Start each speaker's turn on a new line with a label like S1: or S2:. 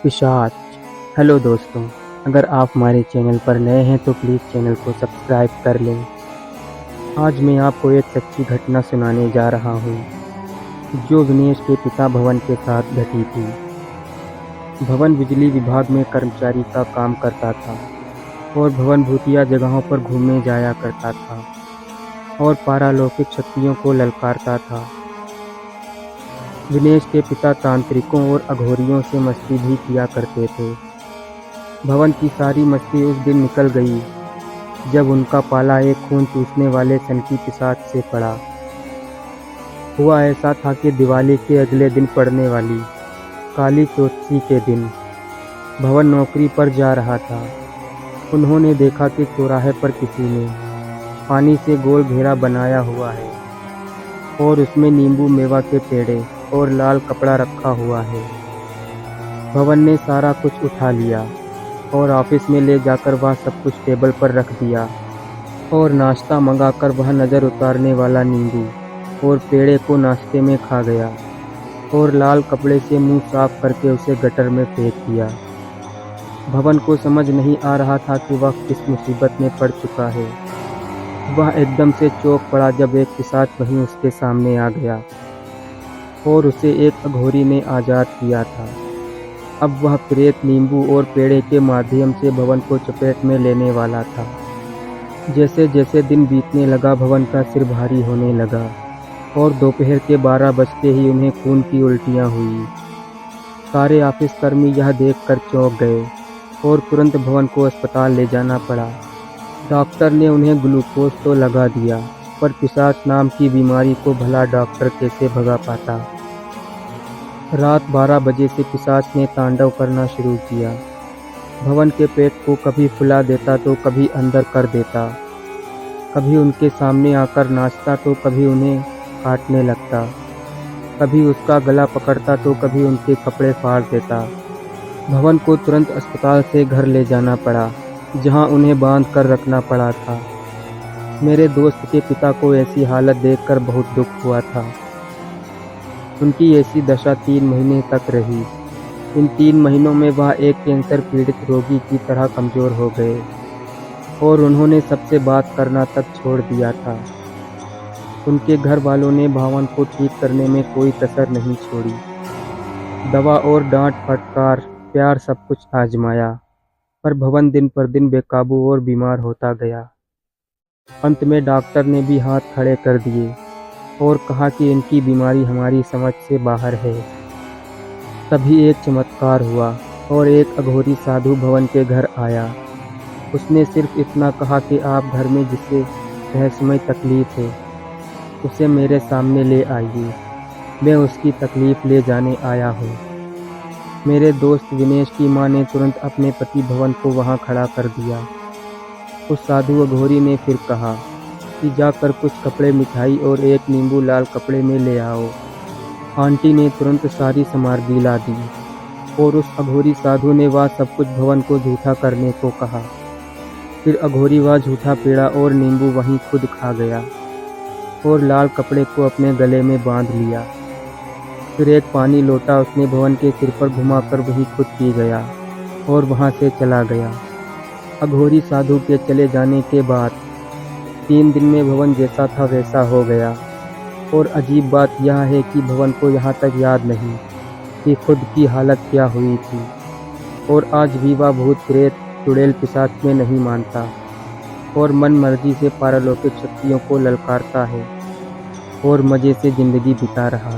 S1: पिशाच। हेलो दोस्तों, अगर आप हमारे चैनल पर नए हैं तो प्लीज़ चैनल को सब्सक्राइब कर लें। आज मैं आपको एक सच्ची घटना सुनाने जा रहा हूँ जो विनेश के पिता भवन के साथ घटी थी। भवन बिजली विभाग में कर्मचारी का काम करता था और भवन भूतिया जगहों पर घूमने जाया करता था और पारलौकिक शक्तियों को ललकारता था। विनेश के पिता तांत्रिकों और अघोरियों से मस्ती भी किया करते थे। भवन की सारी मस्ती उस दिन निकल गई जब उनका पाला एक खून चूसने वाले सनकी पिशाच से पड़ा। हुआ ऐसा था कि दिवाली के अगले दिन पड़ने वाली काली चौदसी के दिन भवन नौकरी पर जा रहा था। उन्होंने देखा कि चौराहे पर किसी ने पानी से गोल घेरा बनाया हुआ है और उसमें नींबू मेवा के पेड़े और लाल कपड़ा रखा हुआ है। भवन ने सारा कुछ उठा लिया और ऑफिस में ले जाकर वह सब कुछ टेबल पर रख दिया और नाश्ता मंगाकर वह नज़र उतारने वाला नींबू और पेड़े को नाश्ते में खा गया और लाल कपड़े से मुंह साफ करके उसे गटर में फेंक दिया। भवन को समझ नहीं आ रहा था कि वह किस मुसीबत में पड़ चुका है। वह एकदम से चौंक पड़ा जब एक पिशाच वहीं उसके सामने आ गया और उसे एक अघोरी ने आज़ाद किया था। अब वह प्रेत नींबू और पेड़े के माध्यम से भवन को चपेट में लेने वाला था। जैसे जैसे दिन बीतने लगा भवन का सिर भारी होने लगा और दोपहर के 12 बजते ही उन्हें खून की उल्टियाँ हुई। सारे ऑफिस कर्मी यह देखकर चौंक गए और तुरंत भवन को अस्पताल ले जाना पड़ा। डॉक्टर ने उन्हें ग्लूकोज तो लगा दिया, पर पिशाच नाम की बीमारी को भला डॉक्टर कैसे भगा पाता। रात 12 बजे से पिशाच ने तांडव करना शुरू किया। भवन के पेट को कभी फुला देता तो कभी अंदर कर देता, कभी उनके सामने आकर नाचता तो कभी उन्हें काटने लगता, कभी उसका गला पकड़ता तो कभी उनके कपड़े फाड़ देता। भवन को तुरंत अस्पताल से घर ले जाना पड़ा, जहां उन्हें बांध कर रखना पड़ा था। मेरे दोस्त के पिता को ऐसी हालत देखकर बहुत दुख हुआ था। उनकी ऐसी दशा 3 महीने तक रही। इन 3 महीनों में वह एक कैंसर पीड़ित रोगी की तरह कमज़ोर हो गए और उन्होंने सबसे बात करना तक छोड़ दिया था। उनके घर वालों ने भवन को ठीक करने में कोई कसर नहीं छोड़ी। दवा और डांट फटकार, प्यार सब कुछ आजमाया, पर भवन दिन पर दिन बेकाबू और बीमार होता गया। अंत में डॉक्टर ने भी हाथ खड़े कर दिए और कहा कि इनकी बीमारी हमारी समझ से बाहर है। तभी एक चमत्कार हुआ और एक अघोरी साधु भवन के घर आया। उसने सिर्फ इतना कहा कि आप घर में जिसे रहस्यमय तकलीफ है उसे मेरे सामने ले आइए, मैं उसकी तकलीफ ले जाने आया हूँ। मेरे दोस्त विनेश की मां ने तुरंत अपने पति भवन को वहां खड़ा कर दिया। उस साधु अघोरी ने फिर कहा कि जाकर कुछ कपड़े, मिठाई और एक नींबू लाल कपड़े में ले आओ। आंटी ने तुरंत सारी सामग्री ला दी और उस अघोरी साधु ने वह सब कुछ भवन को झूठा करने को कहा। फिर अघोरी वह झूठा पेड़ा और नींबू वहीं खुद खा गया और लाल कपड़े को अपने गले में बांध लिया। फिर एक पानी लोटा उसने भवन के सिर पर घुमाकर वही खुद पी गया और वहां से चला गया। अघोरी साधु के चले जाने के बाद 3 दिन में भवन जैसा था वैसा हो गया। और अजीब बात यह है कि भवन को यहाँ तक याद नहीं कि खुद की हालत क्या हुई थी। और आज भी वह भूत प्रेत चुड़ैल पिशाच में नहीं मानता और मन मर्जी से पारलौकिक शक्तियों को ललकारता है और मज़े से ज़िंदगी बिता रहा है।